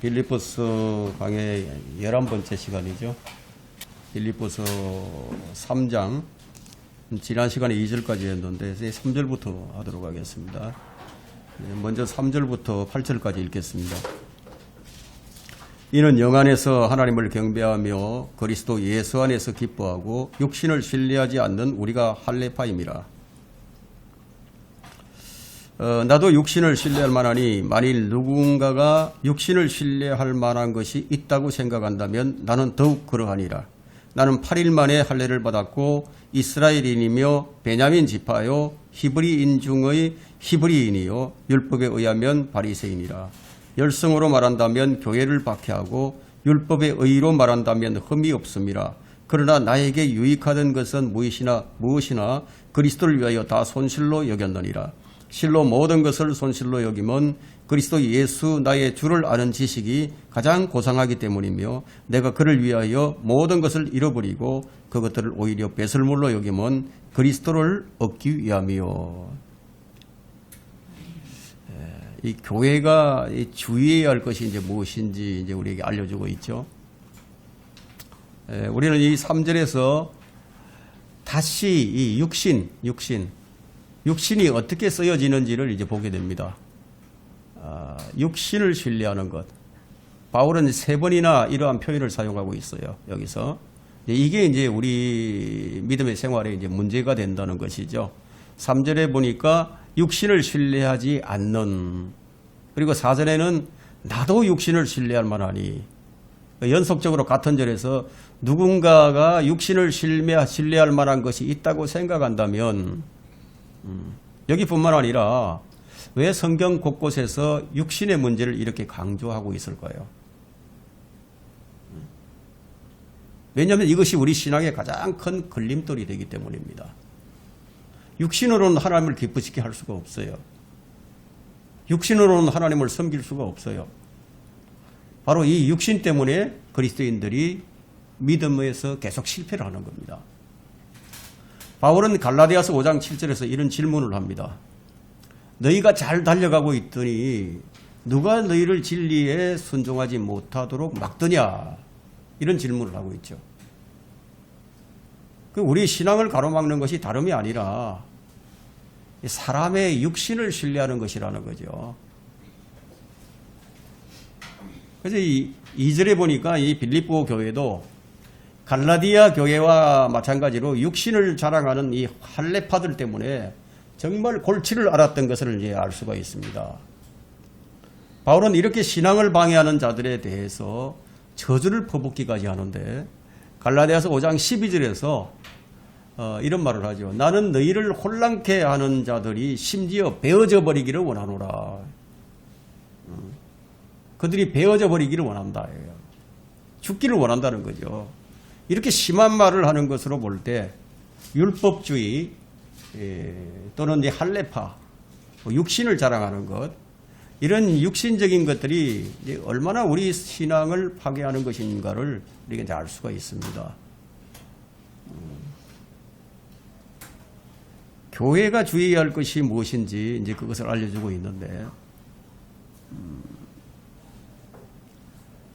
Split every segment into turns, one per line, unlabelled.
빌립보서 강의 11번째 시간이죠. 빌립보서 3장 지난 시간에 2절까지 했는데 이제 3절부터 하도록 하겠습니다. 먼저 3절부터 8절까지 읽겠습니다. 이는 영 안에서 하나님을 경배하며 그리스도 예수 안에서 기뻐하고 육신을 신뢰하지 않는 우리가 할례파임이라. 나도 육신을 신뢰할 만하니 만일 누군가가 육신을 신뢰할 만한 것이 있다고 생각한다면 나는 더욱 그러하니라. 나는 8일 만에 할례를 받았고 이스라엘인이며 베냐민 지파요 히브리인 중의 히브리인이요 율법에 의하면 바리새인이라. 열성으로 말한다면 교회를 박해하고 율법의 의로 말한다면 흠이 없음이라. 그러나 나에게 유익하던 것은 무엇이나 그리스도를 위하여 다 손실로 여겼느니라. 실로 모든 것을 손실로 여김은 그리스도 예수 나의 주를 아는 지식이 가장 고상하기 때문이며 내가 그를 위하여 모든 것을 잃어버리고 그것들을 오히려 배설물로 여김은 그리스도를 얻기 위함이요. 이 교회가 주의해야 할 것이 이제 무엇인지 이제 우리에게 알려주고 있죠. 우리는 이 3절에서 다시 이 육신이 어떻게 쓰여지는지를 이제 보게 됩니다. 육신을 신뢰하는 것. 바울은 3번이나 이러한 표현을 사용하고 있어요. 여기서. 이게 이제 우리 믿음의 생활에 이제 문제가 된다는 것이죠. 3절에 보니까 육신을 신뢰하지 않는, 그리고 4절에는 나도 육신을 신뢰할 만하니, 연속적으로 같은 절에서 누군가가 육신을 신뢰할 만한 것이 있다고 생각한다면, 여기뿐만 아니라 왜 성경 곳곳에서 육신의 문제를 이렇게 강조하고 있을까요? 왜냐하면 이것이 우리 신앙의 가장 큰 걸림돌이 되기 때문입니다. 육신으로는 하나님을 기쁘시게 할 수가 없어요. 육신으로는 하나님을 섬길 수가 없어요. 바로 이 육신 때문에 그리스도인들이 믿음에서 계속 실패를 하는 겁니다. 바울은 갈라디아서 5장 7절에서 이런 질문을 합니다. 너희가 잘 달려가고 있더니 누가 너희를 진리에 순종하지 못하도록 막더냐? 이런 질문을 하고 있죠. 우리 신앙을 가로막는 것이 다름이 아니라 사람의 육신을 신뢰하는 것이라는 거죠. 그래서 이 2절에 보니까 이 빌립보 교회도 갈라디아 교회와 마찬가지로 육신을 자랑하는 이 할례파들 때문에 정말 골치를 앓았던 것을 이제 알 수가 있습니다. 바울은 이렇게 신앙을 방해하는 자들에 대해서 저주를 퍼붓기까지 하는데 갈라디아서 5장 12절에서 이런 말을 하죠. 나는 너희를 혼란케 하는 자들이 심지어 베어져 버리기를 원하노라. 그들이 베어져 버리기를 원한다. 죽기를 원한다는 거죠. 이렇게 심한 말을 하는 것으로 볼 때 율법주의 또는 할례파, 육신을 자랑하는 것, 이런 육신적인 것들이 얼마나 우리 신앙을 파괴하는 것인가를 우리가 이제 알 수가 있습니다. 교회가 주의해야 할 것이 무엇인지 이제 그것을 알려주고 있는데,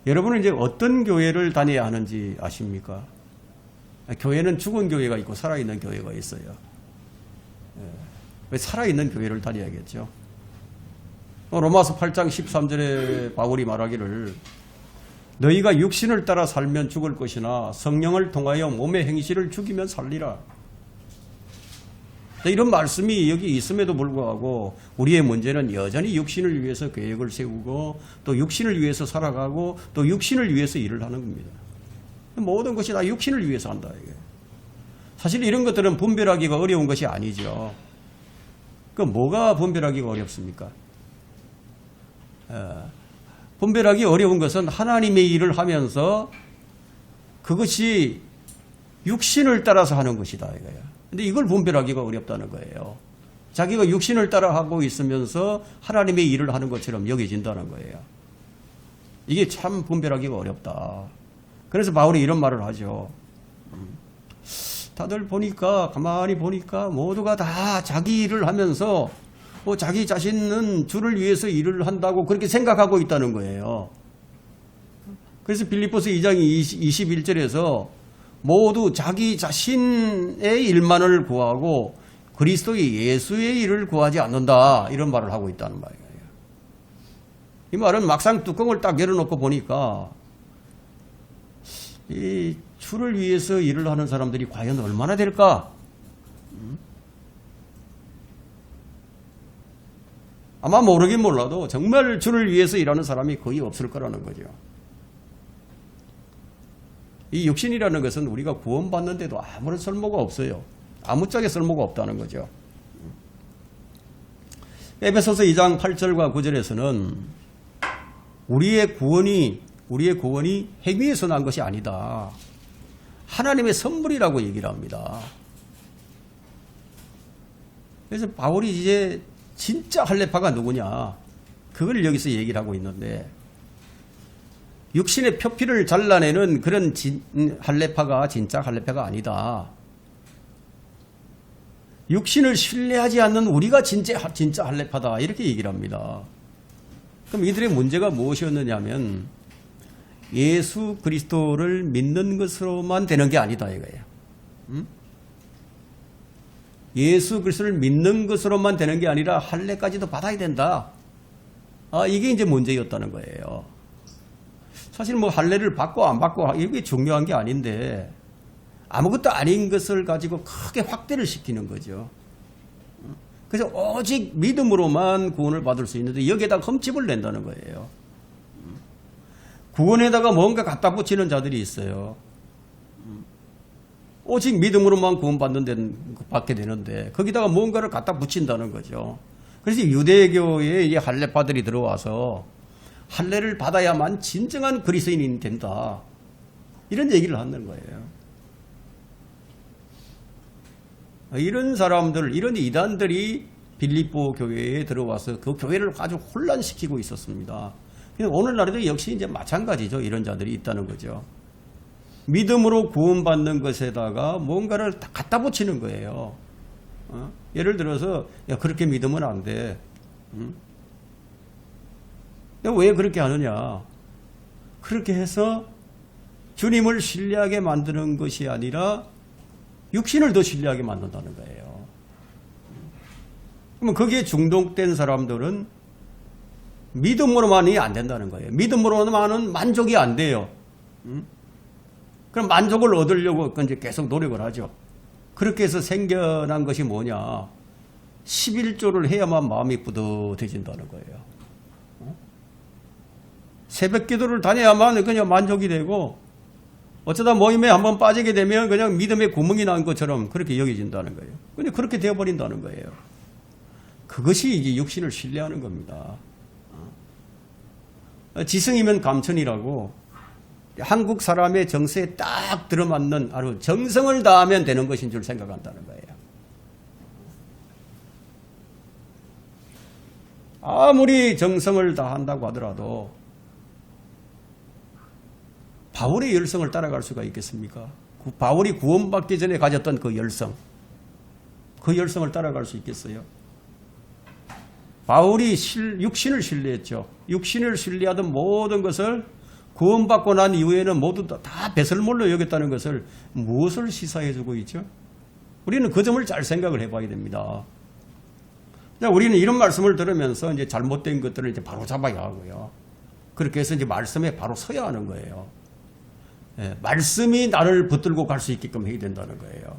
여러분은 이제 어떤 교회를 다녀야 하는지 아십니까? 교회는 죽은 교회가 있고 살아있는 교회가 있어요. 왜 살아있는 교회를 다녀야겠죠? 로마서 8장 13절에 바울이 말하기를 너희가 육신을 따라 살면 죽을 것이나 성령을 통하여 몸의 행실을 죽이면 살리라. 이런 말씀이 여기 있음에도 불구하고 우리의 문제는 여전히 육신을 위해서 계획을 세우고 또 육신을 위해서 살아가고 또 육신을 위해서 일을 하는 겁니다. 모든 것이 다 육신을 위해서 한다. 이게. 사실 이런 것들은 분별하기가 어려운 것이 아니죠. 그 뭐가 분별하기가 어렵습니까? 분별하기 어려운 것은 하나님의 일을 하면서 그것이 육신을 따라서 하는 것이다 이거예요. 근데 이걸 분별하기가 어렵다는 거예요. 자기가 육신을 따라하고 있으면서 하나님의 일을 하는 것처럼 여겨진다는 거예요. 이게 참 분별하기가 어렵다. 그래서 바울이 이런 말을 하죠. 다들 보니까 가만히 보니까 모두가 다 자기 일을 하면서 자기 자신은 주를 위해서 일을 한다고 그렇게 생각하고 있다는 거예요. 그래서 빌립보서 2장 21절에서 모두 자기 자신의 일만을 구하고 그리스도의 예수의 일을 구하지 않는다, 이런 말을 하고 있다는 말이에요. 이 말은 막상 뚜껑을 딱 열어놓고 보니까 이 주를 위해서 일을 하는 사람들이 과연 얼마나 될까? 아마 모르긴 몰라도 정말 주를 위해서 일하는 사람이 거의 없을 거라는 거죠. 이 육신이라는 것은 우리가 구원받는데도 아무런 쓸모가 없어요. 아무짝에 쓸모가 없다는 거죠. 에베소서 2장 8절과 9절에서는 우리의 구원이 행위에서 난 것이 아니다, 하나님의 선물이라고 얘기를 합니다. 그래서 바울이 이제 진짜 할례파가 누구냐, 그걸 여기서 얘기를 하고 있는데, 육신의 표피를 잘라내는 그런 할례파가 진짜 할례파가 아니다. 육신을 신뢰하지 않는 우리가 진짜 할례파다, 이렇게 얘기를 합니다. 그럼 이들의 문제가 무엇이었느냐면 예수 그리스도를 믿는 것으로만 되는 게 아니다, 이거예요. 예수 그리스도를 믿는 것으로만 되는 게 아니라 할례까지도 받아야 된다. 이게 이제 문제였다는 거예요. 사실 뭐 할례를 받고 안 받고 이게 중요한 게 아닌데 아무것도 아닌 것을 가지고 크게 확대를 시키는 거죠. 그래서 오직 믿음으로만 구원을 받을 수 있는데 여기에다 흠집을 낸다는 거예요. 구원에다가 뭔가 갖다 붙이는 자들이 있어요. 오직 믿음으로만 받게 되는데 거기다가 뭔가를 갖다 붙인다는 거죠. 그래서 유대교에 이 할례파들이 들어와서 할례를 받아야만 진정한 그리스도인이 된다, 이런 얘기를 하는 거예요. 이런 사람들, 이런 이단들이 빌립보 교회에 들어와서 그 교회를 아주 혼란시키고 있었습니다. 오늘날에도 역시 이제 마찬가지죠. 이런 자들이 있다는 거죠. 믿음으로 구원받는 것에다가 뭔가를 갖다 붙이는 거예요. 예를 들어서 야, 그렇게 믿으면 안 돼. 왜 그렇게 하느냐? 그렇게 해서 주님을 신뢰하게 만드는 것이 아니라 육신을 더 신뢰하게 만든다는 거예요. 그러면 거기에 중독된 사람들은 믿음으로만이 안 된다는 거예요. 믿음으로만은 만족이 안 돼요. 그럼 만족을 얻으려고 이제 계속 노력을 하죠. 그렇게 해서 생겨난 것이 뭐냐? 11조를 해야만 마음이 뿌듯해진다는 거예요. 새벽 기도를 다녀야만 그냥 만족이 되고, 어쩌다 모임에 한번 빠지게 되면 그냥 믿음의 구멍이 난 것처럼 그렇게 여겨진다는 거예요. 근데 그렇게 되어버린다는 거예요. 그것이 이제 육신을 신뢰하는 겁니다. 지성이면 감천이라고 한국 사람의 정서에 딱 들어맞는 아주 정성을 다하면 되는 것인 줄 생각한다는 거예요. 아무리 정성을 다한다고 하더라도 바울의 열성을 따라갈 수가 있겠습니까? 바울이 구원받기 전에 가졌던 그 열성을 따라갈 수 있겠어요? 바울이 육신을 신뢰했죠. 육신을 신뢰하던 모든 것을 구원받고 난 이후에는 모두 다 배설물로 여겼다는 것을 무엇을 시사해주고 있죠? 우리는 그 점을 잘 생각을 해봐야 됩니다. 우리는 이런 말씀을 들으면서 이제 잘못된 것들을 이제 바로 잡아야 하고요. 그렇게 해서 이제 말씀에 바로 서야 하는 거예요. 예, 말씀이 나를 붙들고 갈 수 있게끔 해야 된다는 거예요.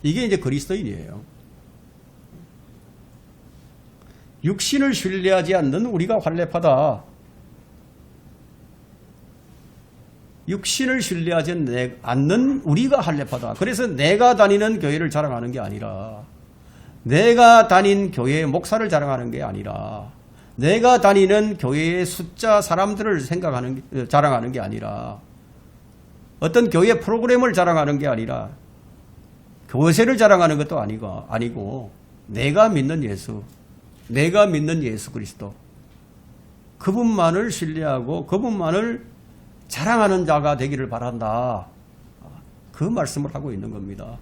이게 이제 그리스도인이에요. 육신을 신뢰하지 않는 우리가 할례파다. 육신을 신뢰하지 않는 우리가 할례파다. 그래서 내가 다니는 교회를 자랑하는 게 아니라, 내가 다닌 교회의 목사를 자랑하는 게 아니라, 내가 다니는 교회의 숫자 사람들을 자랑하는 게 아니라, 어떤 교회 프로그램을 자랑하는 게 아니라, 교세를 자랑하는 것도 아니고 내가 믿는 예수 그리스도, 그분만을 신뢰하고 그분만을 자랑하는 자가 되기를 바란다. 그 말씀을 하고 있는 겁니다.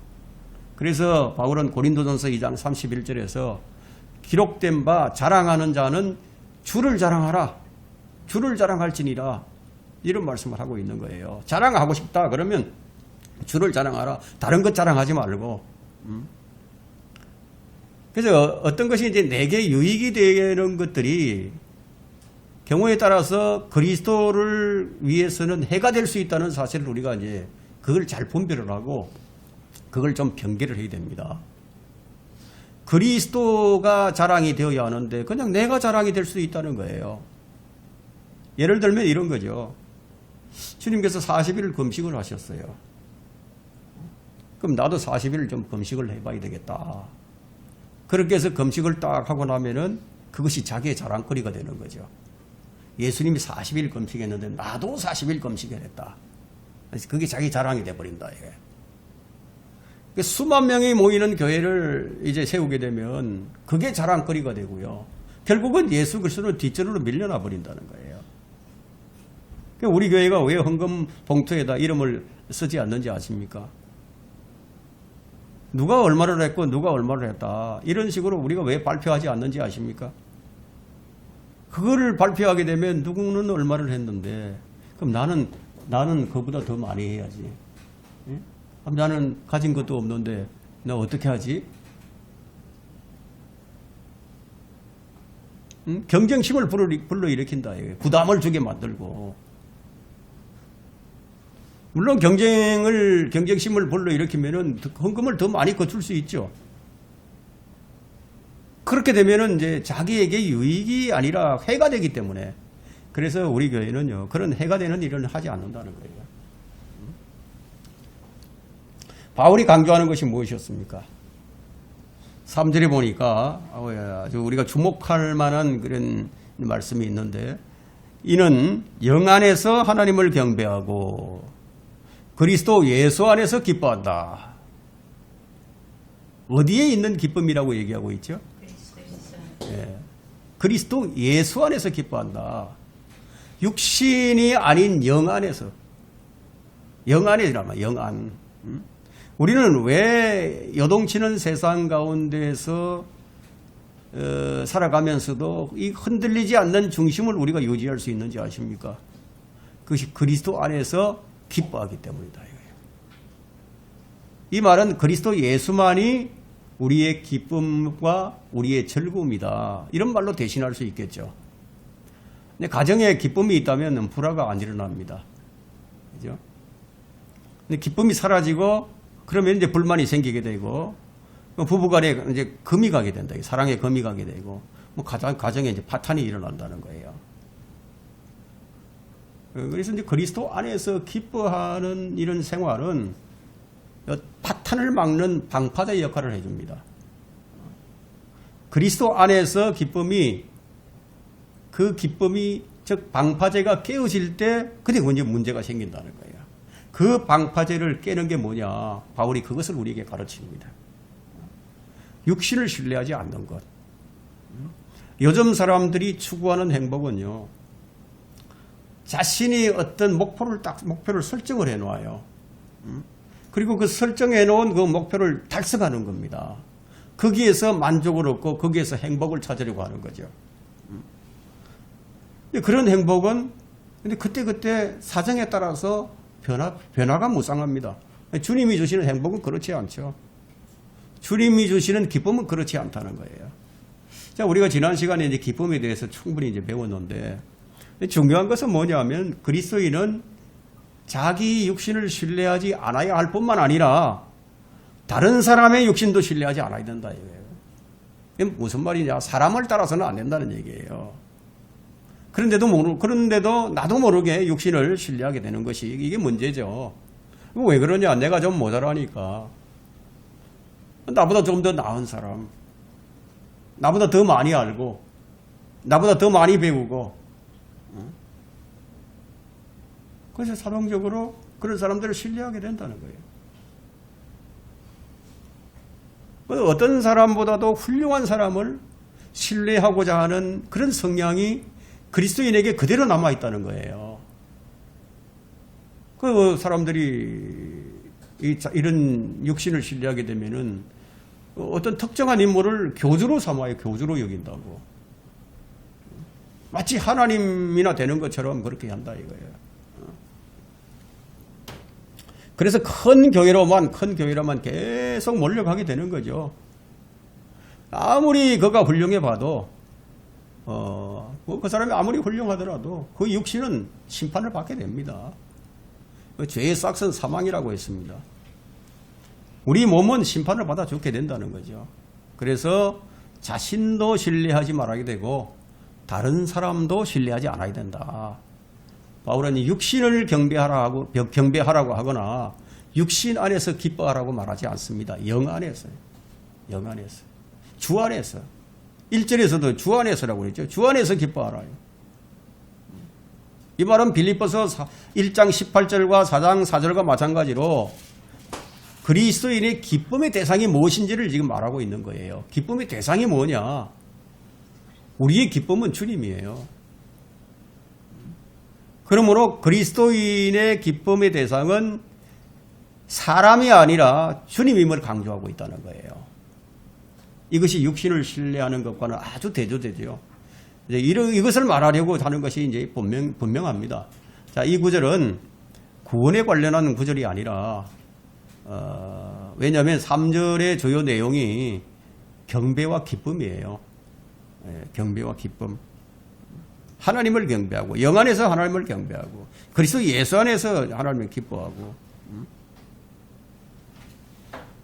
그래서 바울은 고린도전서 2장 31절에서 기록된 바 자랑하는 자는 주를 자랑하라. 주를 자랑할지니라. 이런 말씀을 하고 있는 거예요. 자랑하고 싶다 그러면 주를 자랑하라. 다른 것 자랑하지 말고. 그래서 어떤 것이 이제 내게 유익이 되는 것들이 경우에 따라서 그리스도를 위해서는 해가 될 수 있다는 사실을 우리가 이제 그걸 잘 분별을 하고 그걸 좀 경계를 해야 됩니다. 그리스도가 자랑이 되어야 하는데 그냥 내가 자랑이 될 수 있다는 거예요. 예를 들면 이런 거죠. 주님께서 40일 금식을 하셨어요. 그럼 나도 40일 좀 금식을 해봐야 되겠다. 그렇게 해서 금식을 딱 하고 나면은 그것이 자기의 자랑거리가 되는 거죠. 예수님이 40일 금식했는데 나도 40일 금식을 했다. 그게 자기 자랑이 돼버린다. 이게. 수만 명이 모이는 교회를 이제 세우게 되면 그게 자랑거리가 되고요. 결국은 예수 그리스도는 뒷전으로 밀려나 버린다는 거예요. 우리 교회가 왜 헌금 봉투에다 이름을 쓰지 않는지 아십니까? 누가 얼마를 했고 누가 얼마를 했다. 이런 식으로 우리가 왜 발표하지 않는지 아십니까? 그거를 발표하게 되면 누구는 얼마를 했는데 그럼 나는 그보다 더 많이 해야지. 예? 그럼 나는 가진 것도 없는데 나 어떻게 하지? 경쟁심을 불러일으킨다. 부담을 주게 만들고. 물론 경쟁심을 불러일으키면은 헌금을 더 많이 거출 수 있죠. 그렇게 되면은 이제 자기에게 유익이 아니라 해가 되기 때문에 그래서 우리 교회는요 그런 해가 되는 일을 하지 않는다는 거예요. 바울이 강조하는 것이 무엇이었습니까? 3절에 보니까 우리가 주목할 만한 그런 말씀이 있는데 이는 영 안에서 하나님을 경배하고 그리스도 예수 안에서 기뻐한다. 어디에 있는 기쁨이라고 얘기하고 있죠? 예. 그리스도 예수 안에서 기뻐한다. 육신이 아닌 영 안에서. 영 안이라면 영 안. 우리는 왜 여동치는 세상 가운데서 살아가면서도 이 흔들리지 않는 중심을 우리가 유지할 수 있는지 아십니까? 그것이 그리스도 안에서 기뻐하기 때문이다. 이 말은 그리스도 예수만이 우리의 기쁨과 우리의 즐거움이다. 이런 말로 대신할 수 있겠죠. 근데 가정에 기쁨이 있다면 불화가 안 일어납니다. 그죠? 근데 기쁨이 사라지고 그러면 이제 불만이 생기게 되고 부부간에 이제 금이 가게 된다. 사랑에 금이 가게 되고 뭐 가정에 이제 파탄이 일어난다는 거예요. 그래서 이제 그리스도 안에서 기뻐하는 이런 생활은 파탄을 막는 방파제의 역할을 해줍니다. 그리스도 안에서 그 기쁨이 즉 방파제가 깨어질 때 그때 이제 문제가 생긴다는 거예요. 그 방파제를 깨는 게 뭐냐? 바울이 그것을 우리에게 가르칩니다. 육신을 신뢰하지 않는 것. 요즘 사람들이 추구하는 행복은요. 자신이 어떤 목표를 설정을 해놓아요. 그리고 그 설정해 놓은 그 목표를 달성하는 겁니다. 거기에서 만족을 얻고 거기에서 행복을 찾으려고 하는 거죠. 그런 행복은 근데 그때 사정에 따라서 변화가 무쌍합니다. 주님이 주시는 행복은 그렇지 않죠. 주님이 주시는 기쁨은 그렇지 않다는 거예요. 자, 우리가 지난 시간에 이제 기쁨에 대해서 충분히 이제 배웠는데 중요한 것은 뭐냐면 그리스도인은 자기 육신을 신뢰하지 않아야 할 뿐만 아니라 다른 사람의 육신도 신뢰하지 않아야 된다 이거예요. 이게 무슨 말이냐? 사람을 따라서는 안 된다는 얘기예요. 그런데도 나도 모르게 육신을 신뢰하게 되는 것이 이게 문제죠. 왜 그러냐? 내가 좀 모자라니까. 나보다 좀 더 나은 사람, 나보다 더 많이 알고, 나보다 더 많이 배우고. 그래서 자동적으로 그런 사람들을 신뢰하게 된다는 거예요. 어떤 사람보다도 훌륭한 사람을 신뢰하고자 하는 그런 성향이 그리스도인에게 그대로 남아있다는 거예요. 그 사람들이 이런 육신을 신뢰하게 되면은 어떤 특정한 인물을 교주로 삼아요. 교주로 여긴다고. 마치 하나님이나 되는 것처럼 그렇게 한다 이거예요. 그래서 큰 교회로만 계속 몰려가게 되는 거죠. 아무리 그가 훌륭해 봐도 그 사람이 아무리 훌륭하더라도 그 육신은 심판을 받게 됩니다. 죄의 싹은 사망이라고 했습니다. 우리 몸은 심판을 받아 죽게 된다는 거죠. 그래서 자신도 신뢰하지 말아야 되고 다른 사람도 신뢰하지 않아야 된다. 바울은 육신을 경배하라고 하거나 육신 안에서 기뻐하라고 말하지 않습니다. 영 안에서요. 영 안에서. 주 안에서. 1절에서도 주 안에서라고 그랬죠. 주 안에서 기뻐하라요. 이 말은 빌립보서 1장 18절과 4장 4절과 마찬가지로 그리스도인의 기쁨의 대상이 무엇인지를 지금 말하고 있는 거예요. 기쁨의 대상이 뭐냐? 우리의 기쁨은 주님이에요. 그러므로 그리스도인의 기쁨의 대상은 사람이 아니라 주님임을 강조하고 있다는 거예요. 이것이 육신을 신뢰하는 것과는 아주 대조되죠. 이것을 말하려고 하는 것이 이제 분명합니다. 자, 이 구절은 구원에 관련한 구절이 아니라 왜냐하면 3절의 주요 내용이 경배와 기쁨이에요. 경배와 기쁨. 하나님을 경배하고 영 안에서 하나님을 경배하고 그리스도 예수 안에서 하나님을 기뻐하고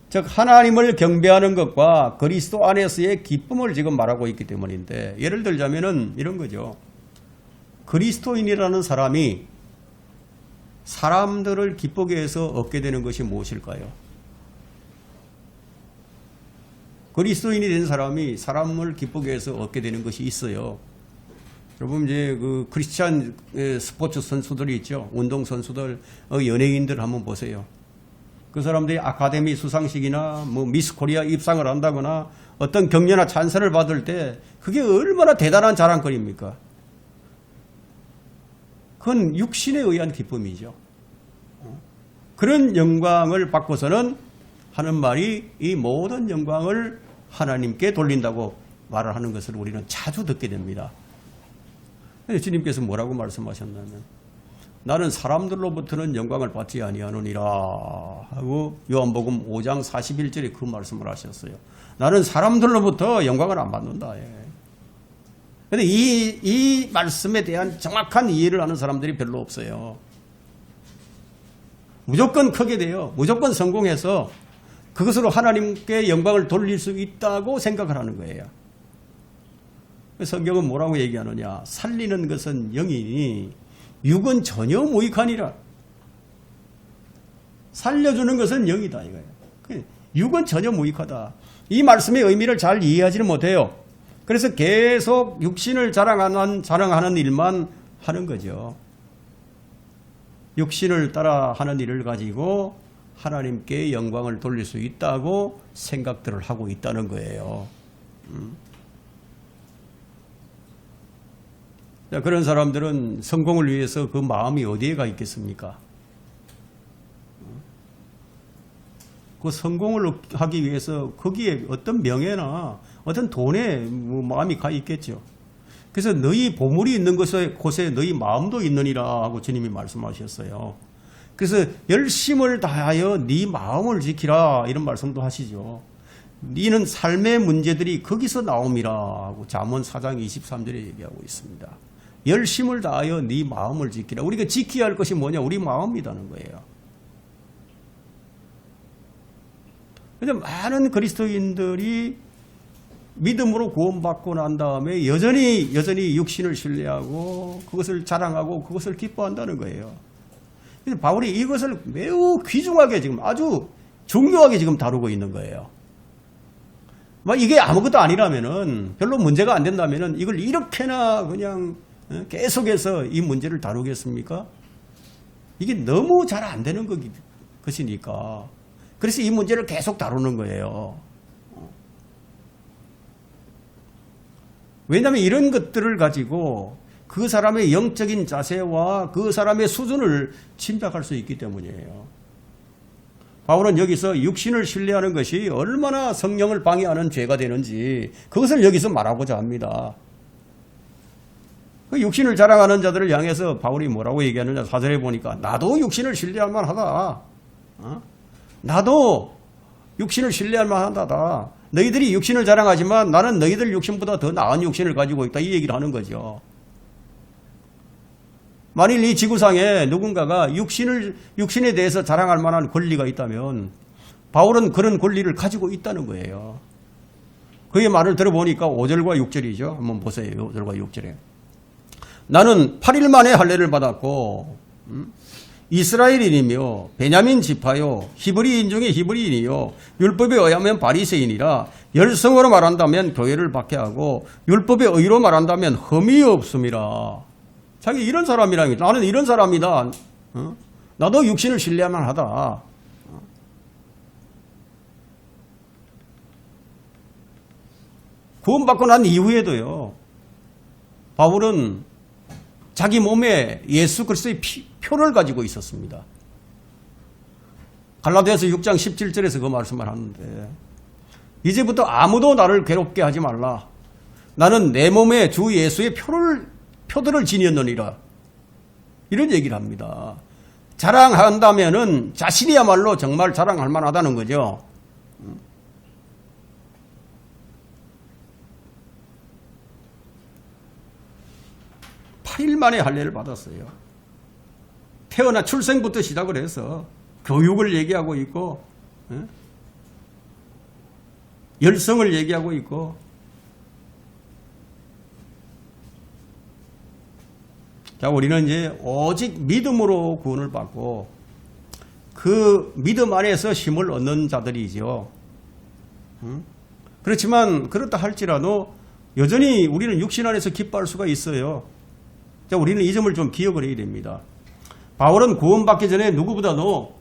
즉 하나님을 경배하는 것과 그리스도 안에서의 기쁨을 지금 말하고 있기 때문인데 예를 들자면은 이런 거죠. 그리스도인이라는 사람이 사람들을 기쁘게 해서 얻게 되는 것이 무엇일까요? 그리스도인이 된 사람이 사람을 기쁘게 해서 얻게 되는 것이 있어요. 여러분 이제 그 크리스찬 스포츠 선수들이 있죠. 운동 선수들, 연예인들 한번 보세요. 그 사람들이 아카데미 수상식이나 뭐 미스 코리아 입상을 한다거나 어떤 격려나 찬사를 받을 때 그게 얼마나 대단한 자랑거리입니까? 그건 육신에 의한 기쁨이죠. 그런 영광을 받고서는 하는 말이 이 모든 영광을 하나님께 돌린다고 말을 하는 것을 우리는 자주 듣게 됩니다. 주님께서 뭐라고 말씀하셨냐면 나는 사람들로부터는 영광을 받지 아니하노니라 하고 요한복음 5장 41절에 그 말씀을 하셨어요. 나는 사람들로부터 영광을 안 받는다. 그런데 이 말씀에 대한 정확한 이해를 하는 사람들이 별로 없어요. 무조건 크게 돼요. 무조건 성공해서 그것으로 하나님께 영광을 돌릴 수 있다고 생각을 하는 거예요. 성경은 뭐라고 얘기하느냐. 살리는 것은 영이니 육은 전혀 무익하니라. 살려주는 것은 영이다 이거예요. 육은 전혀 무익하다. 이 말씀의 의미를 잘 이해하지는 못해요. 그래서 계속 육신을 자랑하는 일만 하는 거죠. 육신을 따라 하는 일을 가지고 하나님께 영광을 돌릴 수 있다고 생각들을 하고 있다는 거예요. 자, 그런 사람들은 성공을 위해서 그 마음이 어디에 가 있겠습니까? 그 성공을 하기 위해서 거기에 어떤 명예나 어떤 돈에 마음이 가 있겠죠. 그래서 너희 보물이 있는 곳에 너희 마음도 있느니라 하고 주님이 말씀하셨어요. 그래서 열심을 다하여 네 마음을 지키라 이런 말씀도 하시죠. 너는 삶의 문제들이 거기서 나옴이라 하고 잠언 4장 23절에 얘기하고 있습니다. 열심을 다하여 네 마음을 지키라. 우리가 지켜야 할 것이 뭐냐? 우리 마음이라는 거예요. 그런데 많은 그리스도인들이 믿음으로 구원받고 난 다음에 여전히 육신을 신뢰하고 그것을 자랑하고 그것을 기뻐한다는 거예요. 그래서 바울이 이것을 매우 귀중하게 지금 아주 중요하게 지금 다루고 있는 거예요. 이게 아무것도 아니라면은 별로 문제가 안 된다면은 이걸 이렇게나 그냥 계속해서 이 문제를 다루겠습니까? 이게 너무 잘 안 되는 것이니까. 그래서 이 문제를 계속 다루는 거예요. 왜냐하면 이런 것들을 가지고 그 사람의 영적인 자세와 그 사람의 수준을 짐작할 수 있기 때문이에요. 바울은 여기서 육신을 신뢰하는 것이 얼마나 성령을 방해하는 죄가 되는지 그것을 여기서 말하고자 합니다. 그 육신을 자랑하는 자들을 향해서 바울이 뭐라고 얘기하느냐 4절에 보니까 나도 육신을 신뢰할 만하다. 나도 육신을 신뢰할 만하다. 너희들이 육신을 자랑하지만 나는 너희들 육신보다 더 나은 육신을 가지고 있다. 이 얘기를 하는 거죠. 만일 이 지구상에 누군가가 육신에 대해서 자랑할 만한 권리가 있다면 바울은 그런 권리를 가지고 있다는 거예요. 그의 말을 들어보니까 5절과 6절이죠. 한번 보세요. 5절과 6절에. 나는 8일 만에 할례를 받았고 이스라엘인이며 베냐민 지파요 히브리인 중에 히브리인이요 율법에 의하면 바리새인이라 열성으로 말한다면 교회를 박해하고 율법의 의로 말한다면 흠이 없음이라. 자기 이런 사람이라니까. 나는 이런 사람이다. 나도 육신을 신뢰할 만하다. 구원받고 난 이후에도요. 바울은 자기 몸에 예수 그리스도의 표를 가지고 있었습니다. 갈라디아서 6장 17절에서 그 말씀을 하는데 이제부터 아무도 나를 괴롭게 하지 말라. 나는 내 몸에 주 예수의 표들을 지녔느니라. 이런 얘기를 합니다. 자랑한다면은 자신이야말로 정말 자랑할 만하다는 거죠. 8일 만에 할례를 받았어요. 태어나 출생부터 시작을 해서 교육을 얘기하고 있고 열성을 얘기하고 있고 자, 우리는 이제 오직 믿음으로 구원을 받고 그 믿음 안에서 힘을 얻는 자들이죠. 그렇지만 그렇다 할지라도 여전히 우리는 육신 안에서 기뻐할 수가 있어요. 자, 우리는 이 점을 좀 기억을 해야 됩니다. 바울은 구원받기 전에 누구보다도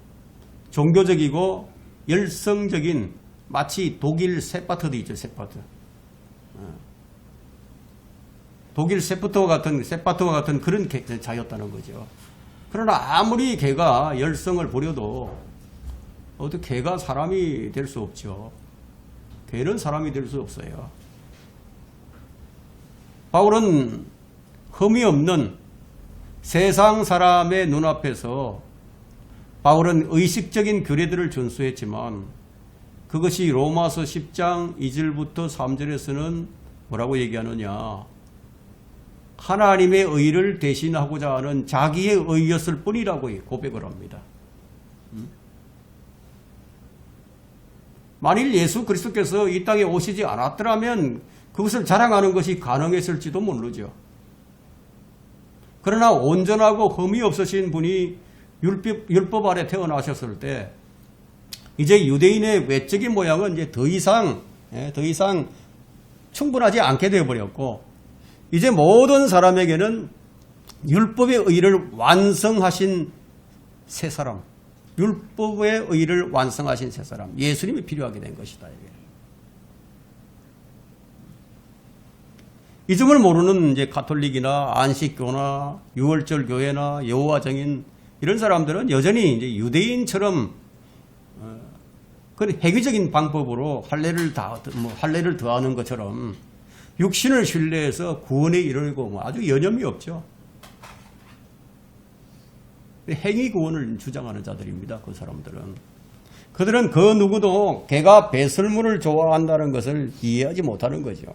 종교적이고 열성적인 마치 독일 세파트도 있죠. 세파트. 독일 세파트와 같은 그런 자였다는 거죠. 그러나 아무리 걔가 열성을 부려도 어떻게 걔가 사람이 될 수 없죠. 걔는 사람이 될 수 없어요. 바울은 흠이 없는 세상 사람의 눈앞에서 바울은 의식적인 규례들을 준수했지만 그것이 로마서 10장 2절부터 3절에서는 뭐라고 얘기하느냐. 하나님의 의를 대신하고자 하는 자기의 의였을 뿐이라고 고백을 합니다. 만일 예수 그리스도께서 이 땅에 오시지 않았더라면 그것을 자랑하는 것이 가능했을지도 모르죠. 그러나 온전하고 흠이 없으신 분이 율법 아래 태어나셨을 때 이제 유대인의 외적인 모양은 이제 더 이상 충분하지 않게 되어버렸고 이제 모든 사람에게는 율법의 의를 완성하신 새 사람, 율법의 의를 완성하신 새 사람, 예수님이 필요하게 된 것이다. 이 점을 모르는 이제 가톨릭이나 안식교나 유월절 교회나 여호와 증인 이런 사람들은 여전히 이제 유대인처럼 그런 획기적인 방법으로 할례를 더하는 것처럼 육신을 신뢰해서 구원에 이르고 아주 여념이 없죠. 행위 구원을 주장하는 자들입니다. 그 사람들은. 그들은 그 누구도 개가 배설물을 좋아한다는 것을 이해하지 못하는 거죠.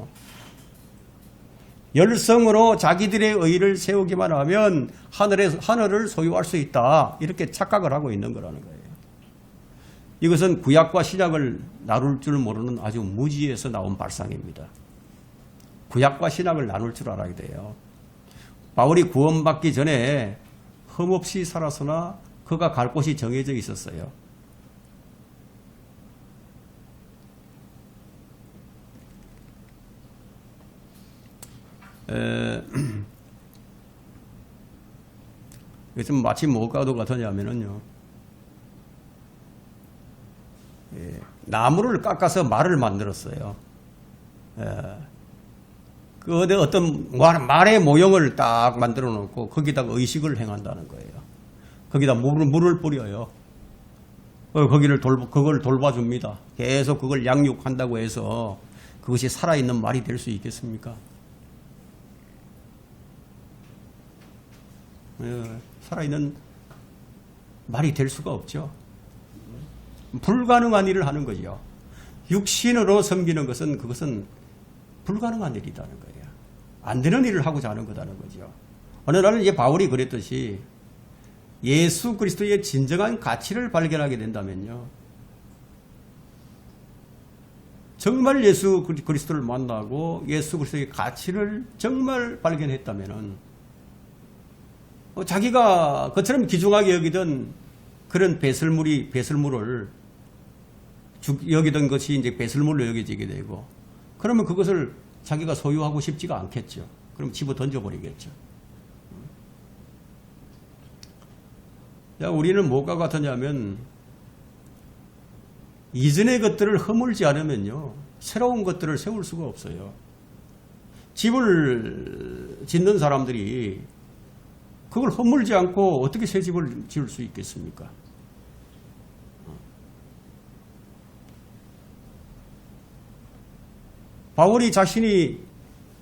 열성으로 자기들의 의를 세우기만 하면 하늘을 소유할 수 있다. 이렇게 착각을 하고 있는 거라는 거예요. 이것은 구약과 신약을 나눌 줄 모르는 아주 무지에서 나온 발상입니다. 구약과 신약을 나눌 줄 알아야 돼요. 바울이 구원받기 전에 흠없이 살았으나 그가 갈 곳이 정해져 있었어요. 이것은 마치 뭐가도 같으냐면요. 나무를 깎아서 말을 만들었어요. 그 어떤 말의 모형을 딱 만들어 놓고 거기다가 의식을 행한다는 거예요. 거기다 물을 뿌려요. 그걸 돌봐줍니다. 계속 그걸 양육한다고 해서 그것이 살아있는 말이 될 수 있겠습니까? 살아있는 말이 될 수가 없죠. 불가능한 일을 하는 거죠. 육신으로 섬기는 것은 그것은 불가능한 일이라는 거예요. 안 되는 일을 하고자 하는 거다는 거죠. 어느 날은 이제 바울이 그랬듯이 예수 그리스도의 진정한 가치를 발견하게 된다면요. 정말 예수 그리스도를 만나고 예수 그리스도의 가치를 정말 발견했다면은 자기가 그처럼 귀중하게 여기던 그런 배설물을 여기던 것이 이제 배설물로 여겨지게 되고, 그러면 그것을 자기가 소유하고 싶지가 않겠죠. 그럼 집어 던져버리겠죠. 우리는 뭐가 같으냐면 이전의 것들을 허물지 않으면요, 새로운 것들을 세울 수가 없어요. 집을 짓는 사람들이 그걸 허물지 않고 어떻게 새 집을 지을 수 있겠습니까? 바울이 자신이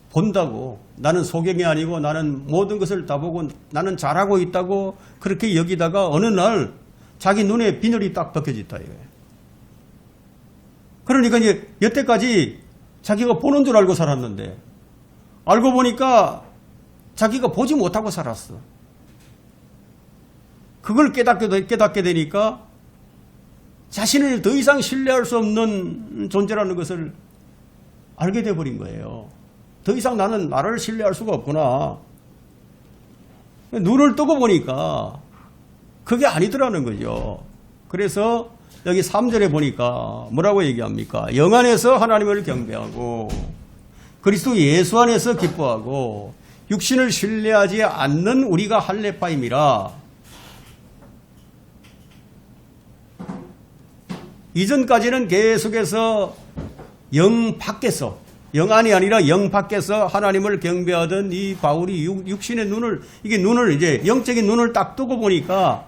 본다고, 나는 소경이 아니고 나는 모든 것을 다 보고 나는 잘하고 있다고 그렇게 여기다가 어느 날 자기 눈에 비늘이 딱 벗겨졌다 이거예요. 그러니까 이제 여태까지 자기가 보는 줄 알고 살았는데 알고 보니까 자기가 보지 못하고 살았어. 그걸 깨닫게 되니까 자신을 더 이상 신뢰할 수 없는 존재라는 것을 알게 돼버린 거예요. 더 이상 나는 나를 신뢰할 수가 없구나. 눈을 뜨고 보니까 그게 아니더라는 거죠. 그래서 여기 3절에 보니까 뭐라고 얘기합니까? 영 안에서 하나님을 경배하고 그리스도 예수 안에서 기뻐하고 육신을 신뢰하지 않는 우리가 할례파임이라. 이전까지는 계속해서 영 밖에서, 영 안이 아니라 영 밖에서 하나님을 경배하던 이 바울이 육신의 눈을, 이게 눈을 이제 영적인 눈을 딱 뜨고 보니까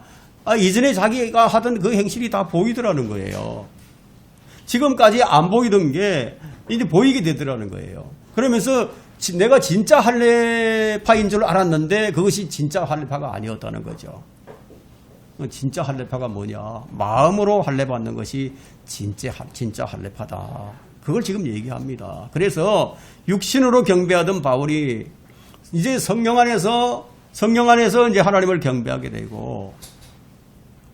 이전에 자기가 하던 그 행실이 다 보이더라는 거예요. 지금까지 안 보이던 게 이제 보이게 되더라는 거예요. 그러면서 내가 진짜 할례파인 줄 알았는데 그것이 진짜 할례파가 아니었다는 거죠. 진짜 할례파가 뭐냐? 마음으로 할례 받는 것이 진짜 할례파다. 그걸 지금 얘기합니다. 그래서 육신으로 경배하던 바울이 이제 성령 안에서 이제 하나님을 경배하게 되고,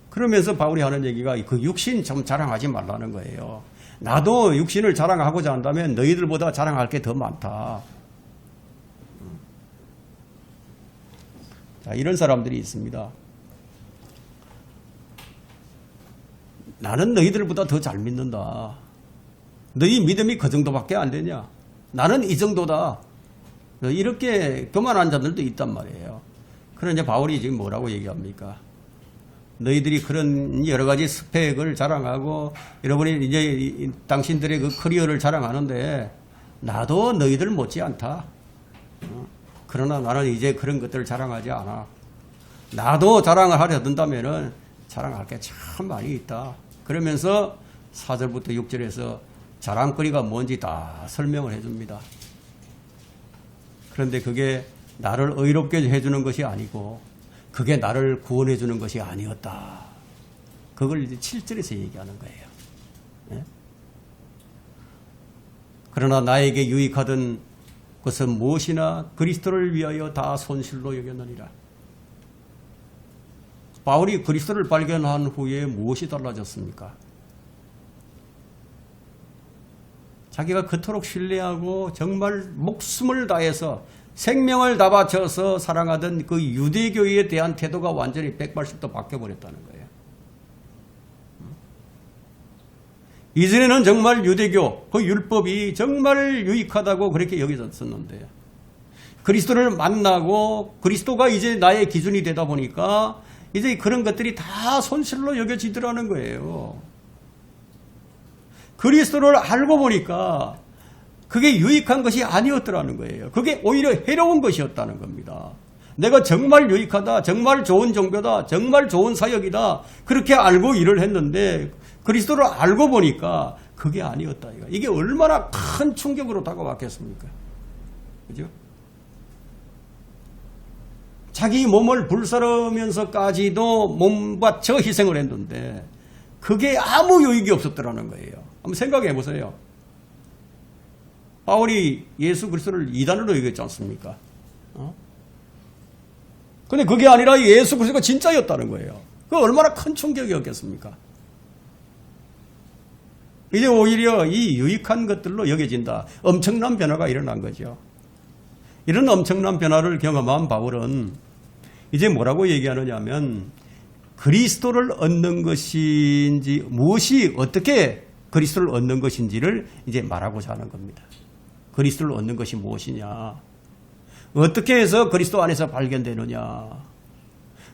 그러면서 바울이 하는 얘기가 그 육신 좀 자랑하지 말라는 거예요. 나도 육신을 자랑하고자 한다면 너희들보다 자랑할 게 더 많다. 자, 이런 사람들이 있습니다. 나는 너희들보다 더 잘 믿는다. 너희 믿음이 그 정도밖에 안 되냐? 나는 이 정도다. 이렇게 교만한 자들도 있단 말이에요. 그런데 바울이 지금 뭐라고 얘기합니까? 너희들이 그런 여러 가지 스펙을 자랑하고 여러분이 이제 당신들의 그 커리어를 자랑하는데 나도 너희들 못지않다. 그러나 나는 이제 그런 것들을 자랑하지 않아. 나도 자랑을 하려 든다면은 자랑할 게 참 많이 있다. 그러면서 4절부터 6절에서 자랑거리가 뭔지 다 설명을 해줍니다. 그런데 그게 나를 의롭게 해주는 것이 아니고 그게 나를 구원해 주는 것이 아니었다. 그걸 이제 7절에서 얘기하는 거예요. 네? 그러나 나에게 유익하던 것은 무엇이나 그리스도를 위하여 다 손실로 여겼느니라. 바울이 그리스도를 발견한 후에 무엇이 달라졌습니까? 자기가 그토록 신뢰하고 정말 목숨을 다해서 생명을 다 바쳐서 사랑하던 그 유대교에 대한 태도가 완전히 180도 바뀌어버렸다는 거예요. 이전에는 정말 유대교, 그 율법이 정말 유익하다고 그렇게 여겨졌었는데 그리스도를 만나고 그리스도가 이제 나의 기준이 되다 보니까 이제 그런 것들이 다 손실로 여겨지더라는 거예요. 그리스도를 알고 보니까 그게 유익한 것이 아니었더라는 거예요. 그게 오히려 해로운 것이었다는 겁니다. 내가 정말 유익하다, 정말 좋은 종교다, 정말 좋은 사역이다, 그렇게 알고 일을 했는데 그리스도를 알고 보니까 그게 아니었다. 이게 얼마나 큰 충격으로 다가왔겠습니까? 그죠? 자기 몸을 불사르면서까지도 몸바쳐 희생을 했는데 그게 아무 유익이 없었더라는 거예요. 한번 생각해 보세요. 바울이 예수 그리스도를 이단으로 여겼지 않습니까? 근데 그게 아니라 예수 그리스도가 진짜였다는 거예요. 그 얼마나 큰 충격이었겠습니까? 이제 오히려 이 유익한 것들로 여겨진다. 엄청난 변화가 일어난 거죠. 이런 엄청난 변화를 경험한 바울은 이제 뭐라고 얘기하느냐 하면 그리스도를 얻는 것인지 무엇이 어떻게 그리스도를 얻는 것인지를 이제 말하고자 하는 겁니다. 그리스도를 얻는 것이 무엇이냐? 어떻게 해서 그리스도 안에서 발견되느냐?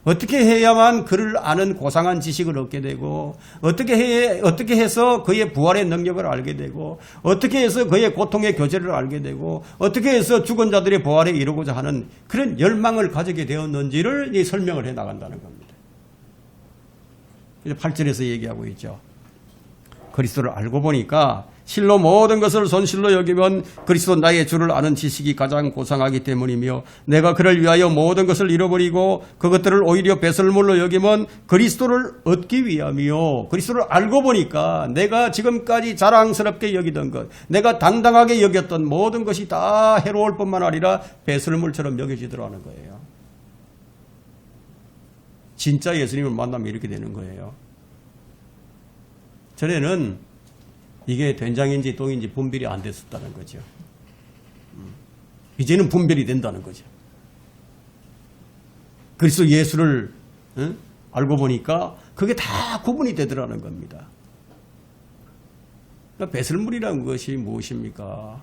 어떻게 해야만 그를 아는 고상한 지식을 얻게 되고 어떻게 해서 그의 부활의 능력을 알게 되고 어떻게 해서 그의 고통의 교제를 알게 되고 어떻게 해서 죽은 자들의 부활에 이루고자 하는 그런 열망을 가지게 되었는지를 설명을 해 나간다는 겁니다. 8절에서 얘기하고 있죠. 그리스도를 알고 보니까 실로 모든 것을 손실로 여기면 그리스도 나의 주를 아는 지식이 가장 고상하기 때문이며 내가 그를 위하여 모든 것을 잃어버리고 그것들을 오히려 배설물로 여기면 그리스도를 얻기 위함이요. 그리스도를 알고 보니까 내가 지금까지 자랑스럽게 여기던 것, 내가 당당하게 여겼던 모든 것이 다 해로울 뿐만 아니라 배설물처럼 여겨지더라는 거예요. 진짜 예수님을 만나면 이렇게 되는 거예요. 전에는 이게 된장인지 똥인지 분별이 안 됐었다는 거죠. 이제는 분별이 된다는 거죠. 그래서 예수를 알고 보니까 그게 다 구분이 되더라는 겁니다. 그러니까 배설물이라는 것이 무엇입니까?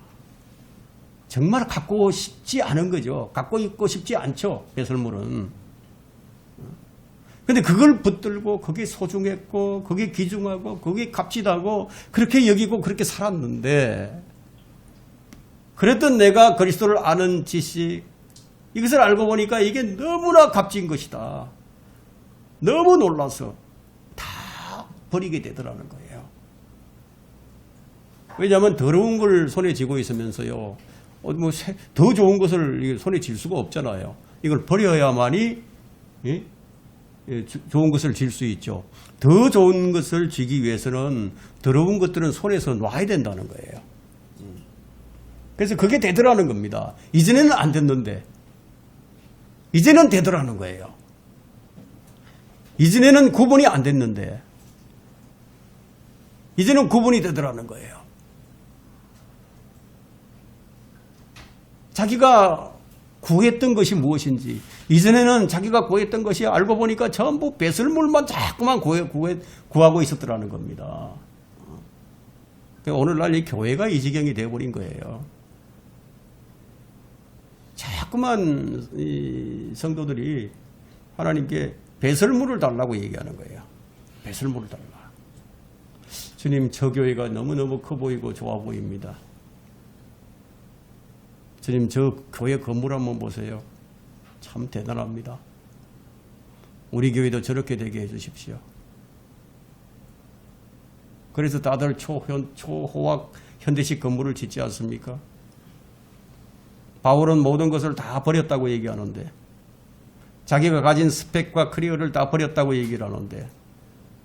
정말 갖고 싶지 않은 거죠. 갖고 있고 싶지 않죠. 배설물은. 근데 그걸 붙들고 그게 소중했고 그게 귀중하고 그게 값지다고 그렇게 여기고 그렇게 살았는데 그랬던 내가 그리스도를 아는 지식 이것을 알고 보니까 이게 너무나 값진 것이다. 너무 놀라서 다 버리게 되더라는 거예요. 왜냐하면 더러운 걸 손에 쥐고 있으면서요. 더 좋은 것을 손에 쥘 수가 없잖아요. 이걸 버려야만이 좋은 것을 쥘 수 있죠. 더 좋은 것을 쥐기 위해서는 더러운 것들은 손에서 놔야 된다는 거예요. 그래서 그게 되더라는 겁니다. 이전에는 안 됐는데 이제는 되더라는 거예요. 이전에는 구분이 안 됐는데 이제는 구분이 되더라는 거예요. 자기가 구했던 것이 무엇인지 이전에는 자기가 구했던 것이 알고 보니까 전부 배설물만 자꾸만 구하고 있었더라는 겁니다. 오늘날 이 교회가 이 지경이 되어버린 거예요. 자꾸만 이 성도들이 하나님께 배설물을 달라고 얘기하는 거예요. 배설물을 달라. 주님, 저 교회가 너무너무 커 보이고 좋아 보입니다. 주님, 저 교회 건물 한번 보세요. 참 대단합니다. 우리 교회도 저렇게 되게 해주십시오. 그래서 다들 초호학 현대식 건물을 짓지 않습니까? 바울은 모든 것을 다 버렸다고 얘기하는데 자기가 가진 스펙과 커리어를 다 버렸다고 얘기를 하는데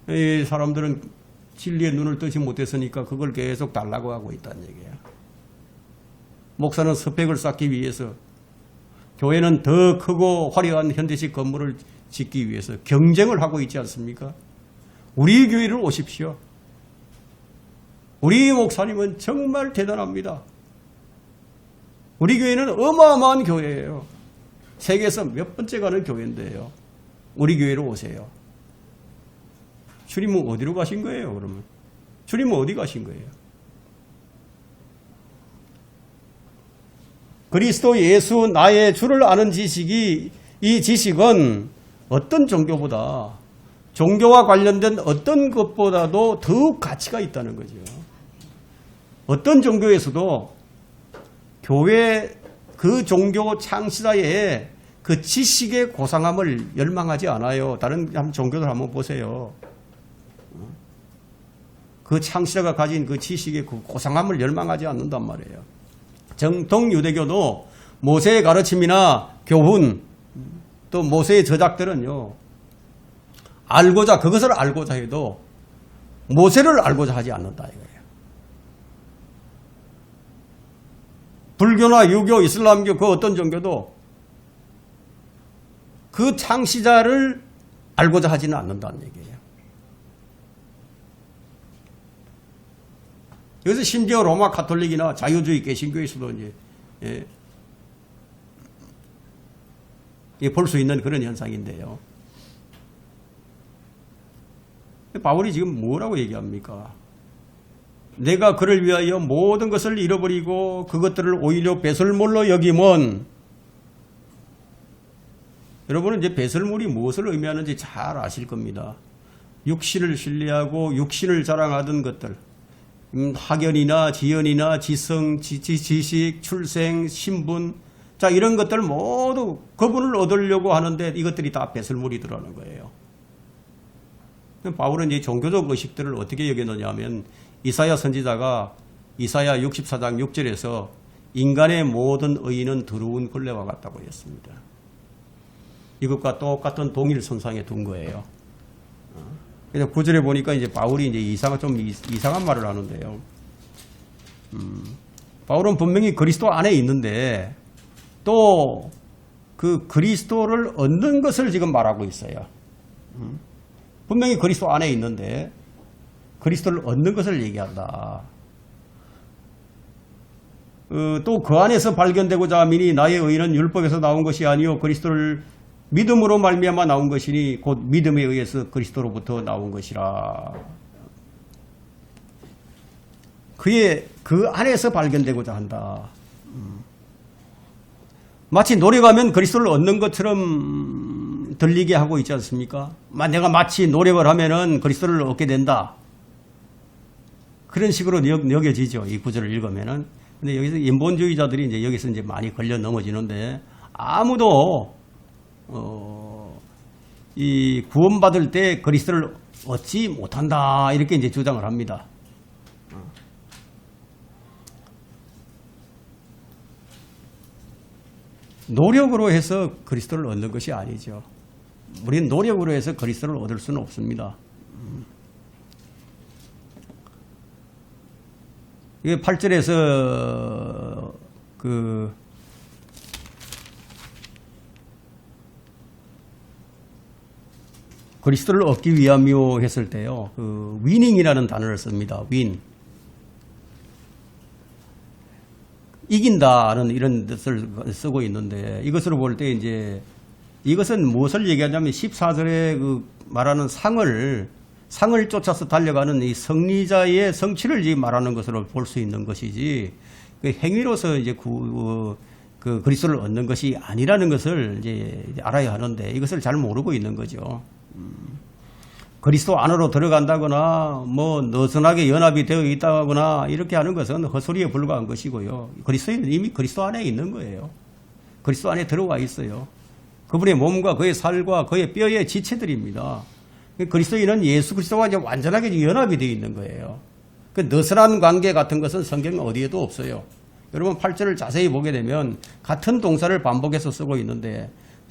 이 사람들은 진리의 눈을 뜨지 못했으니까 그걸 계속 달라고 하고 있다는 얘기예요. 목사는 스펙을 쌓기 위해서 교회는 더 크고 화려한 현대식 건물을 짓기 위해서 경쟁을 하고 있지 않습니까? 우리 교회를 오십시오. 우리 목사님은 정말 대단합니다. 우리 교회는 어마어마한 교회예요. 세계에서 몇 번째 가는 교회인데요. 우리 교회로 오세요. 주님은 어디로 가신 거예요, 그러면? 주님은 어디 가신 거예요? 그리스도 예수 나의 주를 아는 지식이 이 지식은 어떤 종교보다 종교와 관련된 어떤 것보다도 더욱 가치가 있다는 거죠. 어떤 종교에서도 교회 그 종교 창시자의 그 지식의 고상함을 열망하지 않아요. 다른 종교들 한번 보세요. 그 창시자가 가진 그 지식의 그 고상함을 열망하지 않는단 말이에요. 정통 유대교도 모세의 가르침이나 교훈 또 모세의 저작들은요, 그것을 알고자 해도 모세를 알고자 하지 않는다 이거예요. 불교나 유교, 이슬람교 그 어떤 종교도 그 창시자를 알고자 하지는 않는다는 얘기예요. 그래서 심지어 로마 가톨릭이나 자유주의 개신교에서도 이제 볼 수 있는 그런 현상인데요. 바울이 지금 뭐라고 얘기합니까? 내가 그를 위하여 모든 것을 잃어버리고 그것들을 오히려 배설물로 여김은, 여러분은 이제 배설물이 무엇을 의미하는지 잘 아실 겁니다. 육신을 신뢰하고 육신을 자랑하던 것들, 학연이나 지연이나 지성, 지식, 출생, 신분, 자 이런 것들 모두 그분을 얻으려고 하는데 이것들이 다 배설물이 들어가는 거예요. 바울은 이 종교적 의식들을 어떻게 여겼느냐 하면, 이사야 선지자가 이사야 64장 6절에서 인간의 모든 의인은 더러운 걸레와 같다고 했습니다. 이것과 똑같은 동일 선상에 둔 거예요. 그래서 9절에 보니까 이제 바울이 이제 이상한 말을 하는데요. 바울은 분명히 그리스도 안에 있는데 또 그 그리스도를 얻는 것을 지금 말하고 있어요. 분명히 그리스도 안에 있는데 그리스도를 얻는 것을 얘기한다. 또 그 안에서 발견되고자 함이니 나의 의는 율법에서 나온 것이 아니요 그리스도를 믿음으로 말미암아 나온 것이니 곧 믿음에 의해서 그리스도로부터 나온 것이라. 그 안에서 발견되고자 한다. 마치 노력하면 그리스도를 얻는 것처럼 들리게 하고 있지 않습니까? 내가 마치 노력을 하면은 그리스도를 얻게 된다. 그런 식으로 여겨지죠. 이 구절을 읽으면은. 근데 여기서 인본주의자들이 이제 여기서 이제 많이 걸려 넘어지는데, 아무도 이 구원받을 때 그리스도를 얻지 못한다 이렇게 이제 주장을 합니다. 노력으로 해서 그리스도를 얻는 것이 아니죠. 우리는 노력으로 해서 그리스도를 얻을 수는 없습니다. 이게 8절에서 그리스도를 얻기 위함이요 했을 때요, 위닝이라는 단어를 씁니다. 윈. 이긴다는 이런 뜻을 쓰고 있는데, 이것으로 볼 때 이제 이것은 무엇을 얘기하냐면 14절에 말하는 상을 쫓아서 달려가는 이 승리자의 성취를 지금 말하는 것으로 볼 수 있는 것이지, 행위로서 이제 그리스도를 얻는 것이 아니라는 것을 이제 알아야 하는데, 이것을 잘 모르고 있는 거죠. 그리스도 안으로 들어간다거나 뭐 느슨하게 연합이 되어 있다거나 이렇게 하는 것은 헛소리에 불과한 것이고요. 그리스도인은 이미 그리스도 안에 있는 거예요. 그리스도 안에 들어와 있어요. 그분의 몸과 그의 살과 그의 뼈의 지체들입니다. 그리스도인은 예수 그리스도와 이제 완전하게 연합이 되어 있는 거예요. 그 느슨한 관계 같은 것은 성경 어디에도 없어요. 여러분 8절을 자세히 보게 되면 같은 동사를 반복해서 쓰고 있는데,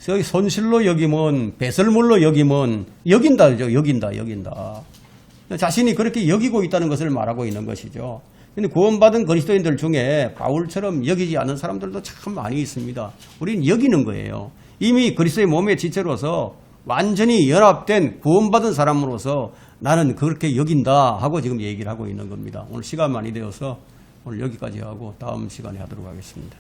여기 손실로 여기면, 배설물로 여기면, 여긴다죠. 여긴다. 자신이 그렇게 여기고 있다는 것을 말하고 있는 것이죠. 근데 구원받은 그리스도인들 중에 바울처럼 여기지 않은 사람들도 참 많이 있습니다. 우리는 여기는 거예요. 이미 그리스도의 몸의 지체로서 완전히 연합된 구원받은 사람으로서 나는 그렇게 여긴다 하고 지금 얘기를 하고 있는 겁니다. 오늘 시간 많이 되어서 오늘 여기까지 하고 다음 시간에 하도록 하겠습니다.